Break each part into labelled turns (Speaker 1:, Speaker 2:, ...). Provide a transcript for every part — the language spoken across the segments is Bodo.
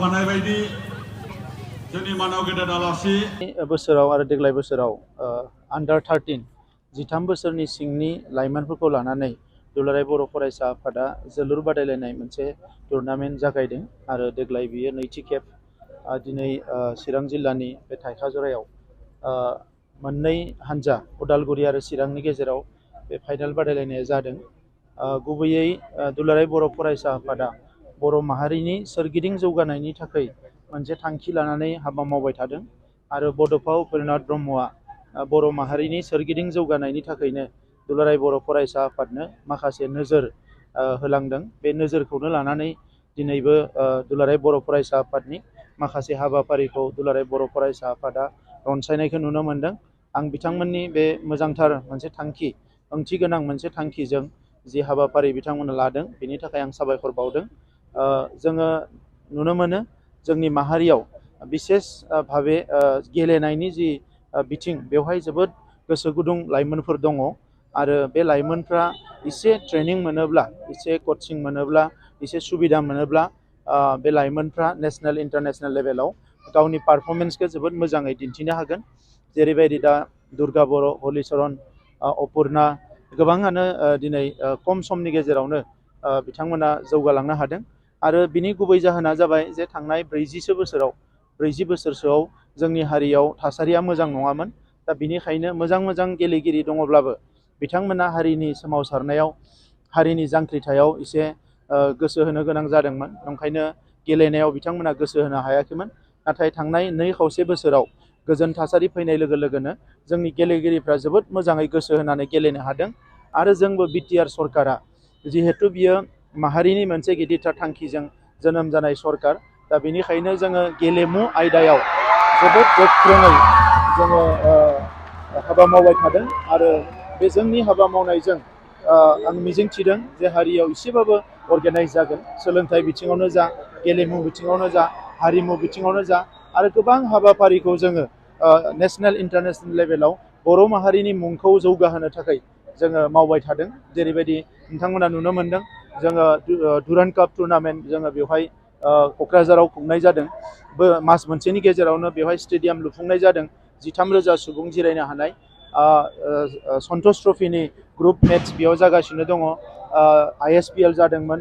Speaker 1: बुंखानाय बायदि जोंनि मानाव गेदेर आलासि
Speaker 2: बोसोराव आरो देग्लाय बोसोराव आन्डार 13 13 बोसोरनि सिंनि लाइमोनफोरखौ लानानै दुलाराय बर' फरायसा आफादा जोलुर बादायलायनाय मोनसे टुर्नामेन्ट जागायदों आरो देग्लाय बियो नैथि खेब दिनै चिरां जिल्लानि बे थाइखाजरायाव मोननै हान्जा उदालगुरि आरो चिरांनि गेजेराव बे फाइनाल बादायलायनाया जादों। गुबैयै दुलाराय बर' फरायसा आफादा बर' माहारिनि सोरगिदिं जौगानायनि थाखाय मोनसे थांखि लानानै हाबा मावबाय थादों आरो बड'फा उपेन्द्रनाथ ब्रह्मआ बर' माहारिनि सोरगिदिं जौगानायनि थाखायनो दुलाराय बर' फरायसा आफादनो माखासे नोजोर होलांदों। बे नोजोरखौनो लानानै दिनैबो दुलाराय बर' फरायसा आफादनि माखासे हाबाफारिखौ दुलाराय बर' फरायसा आफादा रनसायनायखौ नुनो मोन्दों। आं बिथांमोननि बे मोजांथार मोनसे थांखि ओंथि गोनां मोनसे थांखिजों जि हाबाफारि बिथांमोना लादों बेनि थाखाय आं साबायखर बावदों। जोङो नुनो मोनो जोंनि माहारियाव बिसेस भाबे गेलेनायनि जि बिथिं बेवहाय जोबोद गोसो गुदुं लाइमोनफोर दङ आरो बे लाइमोनफ्रा एसे ट्रेनिं मोनोब्ला एसे कचिं मोनोब्ला एसे सुबिदा मोनोब्ला बे लाइमोनफ्रा नेसनेल इन्टारनेसनेल लेभेलाव गावनि पारफरमेन्सखौ जोबोद मोजाङै दिन्थिनो हागोन। जेरैबायदि दा दुर्गा बर', हलिचरन, अपुर्णा गोबाङानो दिनै खम समनि गेजेरावनो बिथांमोना जौगालांनो हादों आरो बिनि गुबै जाहोना जाबाय जे थांनाय 40 बोसोरसोआव जोंनि हारियाव थासारिया मोजां नङामोन। दा बिनिखायनो मोजां गेलेगिरि दङब्लाबो बिथांमोना हारिनि सोमावसारनायाव हारिनि जांख्रिथायाव एसे गोसो होनो गोनां जादोंमोन। ओंखायनो गेलेनायाव बिथांमोना गोसो होनो हायाखैमोन। नाथाय थांनाय 2 बोसोराव गोजोन थासारि फैनाय लोगो लोगोनो जोंनि गेलेगिरिफ्रा जोबोद मोजाङै गोसो होनानै गेलेनो हादों आरो जोंबो बिटिआर सरकारा जिहेथु बियो माहारिनि मोनसे गिदिरथार थांखिजों जोनोम जानाय सरकार, दा बेनिखायनो जोङो गेलेमु आयदायाव जोबोद गोख्रोङै जोङो हाबा मावबाय थादों आरो बे जोंनि हाबा मावनायजों आं मिजिंथिदों जे हारियाव एसेबाबो अर्गेनाइज जागोन। सोलोंथाइ बिथिङावनो जा, गेलेमु बिथिङावनो जा, हारिमु बिथिङावनो जा आरो गोबां हाबाफारिखौ जोङो नेसनेल इन्टारनेसनेल लेभेलाव बर' माहारिनि मुंखौ जौगाहोनो थाखाय जोङो मावबाय थादों। जेरैबायदि नोंथांमोना नुनो मोन्दों जोङो डुरान्ड काप टुर्नामेन्ट जोङो बेवहाय क'क्राझाराव खुंनाय जादों। मास मोनसेनि गेजेरावनो बेवहाय स्टेडियाम लुफुंनाय जादों। 13,000 सुबुं जिरायनो हानाय सन्टस ट्रफिनि ग्रुप मेट्स बेयाव जागासिनो दङ। ISPL जादोंमोन।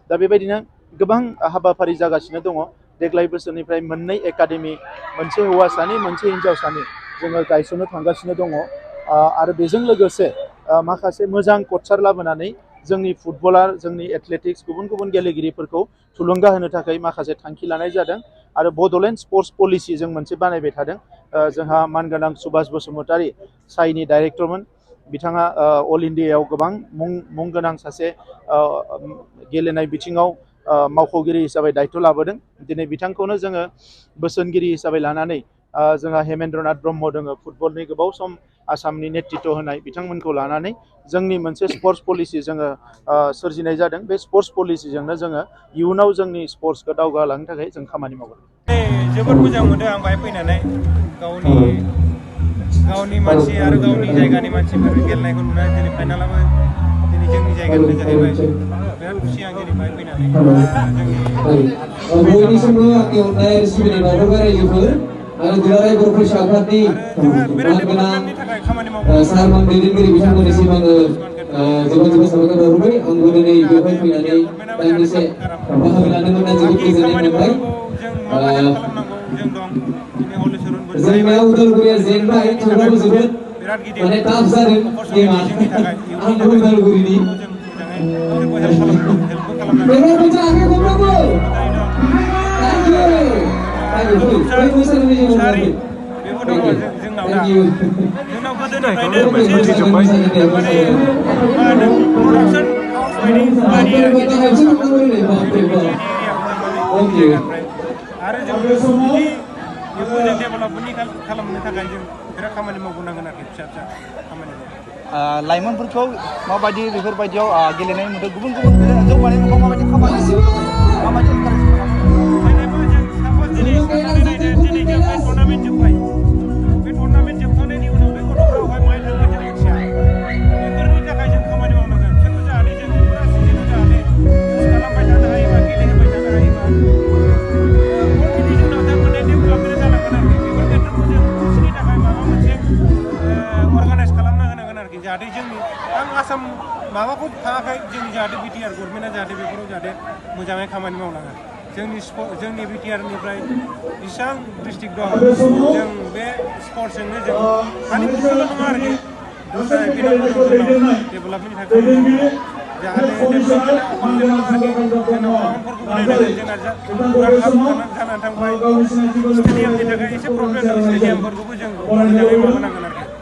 Speaker 2: दा बेबायदिनो गोबां हाबाफारि जागासिनो दङ। देग्लाय बोसोरनिफ्राय 2 एकाडेमि, मोनसे हौवासानि मोनसे हिन्जावसानि जोङो गायसननो थांगासिनो दङ आरो बेजों लोगोसे माखासे मोजां कचार लाबोनानै जोंनि फुटबलार, जोंनि एथलेटिक्स गुबुन गेलेगिरिफोरखौ थुलुंगा होनो थाखाय माखासे थांखि लानाय जादों आरो बड'लेण्ड स्पर्ट्स पलिसि जों मोनसे बानायबाय थादों। जोंहा मानगोनां सुभाष बसुमतारी साइनि डाइरेक्टरमोन। बिथाङा अल इन्डियायाव गोबां मुं गोनां सासे गेलेनाय बिथिङाव मावख'गिरि हिसाबै दायथ' लाबोदों। दिनै बिथांखौनो जोङो बोसोनगिरि हिसाबै लानानै जोंहा हेमेन्द्रनाथ ब्रह्म दङ, फुटबलनि गोबाव सम आसामनि नेतृत्व होनाय, बिथांमोनखौ लानानै जोंनि मोनसे स्पर्ट्स पलिसि जोङो सोरजिनाय जादों। बे स्पर्ट्स पलिसिजोंनो जोङो इयुनाव जोंनि स्पर्ट्सखौ दावगालांनो थाखाय जों खामानि मावगोन।
Speaker 3: जोबोद मोजां मोनदों आं बाहाय फैनानै गावनि मानसि आरो गावनि जायगानि मानसिफोर गेलेनायखौ नुनानै दिनै फाइनालाबो दिनै जोंनि जायगानिनो जाहैबाय। बिराद खुसि आं दिनै बाहाय फैनानै
Speaker 4: बयनिसिमबो आंनि अननाय आरो सिबिनाय बावहरबाय रायजोफोर आरो दुलाराय बर' फरायसा आफादनि मानगोनां सारमोन दैदेनगिरि बिथांमोननिसिम आङो जोबोद साबायखर बावहरबाय। आंबो दिनै बेवहाय फैनानै दान्दिसे बाहागो लानो मोनना जोबोद गोजोननाय मोनबाय। जोंनिया उदालगुरिया जेनबाय थेवब्लाबो जोबोद माने टाफ जादों गेमा। आंबो उदालगुरिनि
Speaker 3: आरो जों बेखौ जों डेभेलपमेन्टनि खालामनो थाखाय जों बिराद खामानि मावबोनांगोन आरोखि फिसा खामानि।
Speaker 5: लाइमोनफोरखौ माबायदि बेफोरबायदियाव गेलेनाय नुदों, गुबुन जौगानायफोरखौ माबायदि खामानि माबायदि इनकारेज
Speaker 3: जेनेबा जों सापज दिनै साननानै नायदो दिनै जों बे टुर्नामेन्ट जोब्बाय, बे टुर्नामेन्ट जोबखांनायनि उनाव बे गथ'फ्रावहाय माहाय थांगोन जों मिथिया। बेफोरनि थाखाय जों खामानि मावनांगोन। बिसोरखौ जाहाथे जों फुरा सिजोनाव जाहाथे इउज खालामबाय थानो हायोबा, गेलेहोबाय थानो हायोबा जाहाथे जोंनि आं आसाम माबाखौ थाङाखै जोंनि जाहाथे बिटिआर गभर्नमेन्टआ जाहाथे बेफोराव जाहाथे मोजाङै खामानि मावलाङो जोंनि बिटिआरनिफ्राय बेसेबां डिस्ट्रिक्ट दं जों बे स्पर्ट्सजोंनो जों खालि फुटबल नङा आरोखि दस्रा एक्टिभिटिफोर दं जोंनाव डेभेलपमेन्टनि थाखाय जाहाथे डेभेलपमेन्टआ आरोखि जोंनाव टाउनफोरखौ बानायनांगोन जोंना पुरा हाब जानानै थांबाय स्टेडियामनि थाखाय एसे प्रब्लेम दं स्टेडियामफोरखौबो जों मोजाङै माबानांगोन आरोखि